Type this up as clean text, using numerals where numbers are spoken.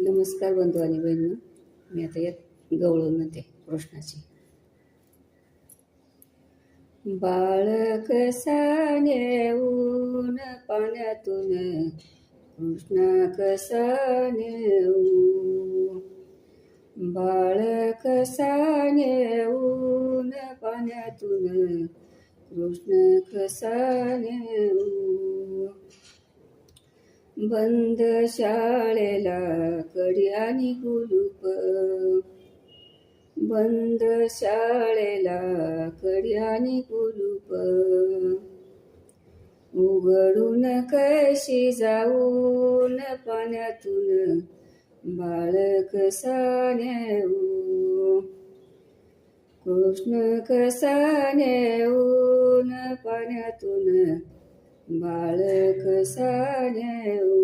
नमस्कार बंधू आणि बहिणी. मी आता यात गवळण म्हणते कृष्णाची. बाळ कसा नेऊन पाण्यातून कृष्ण कसा नेऊ, बाळ कसा नेऊन पाण्यातून कृष्ण कसा नेऊ. बंद शाळेला कडी आणि कुलूप, बंद शाळेला कडी आणि कुलूप, उघडून कशी जाऊन पाण्यातून बाळ कसा नेऊ, कृष्ण कसा नेऊन पाण्यातून बाळ कसा नेऊ.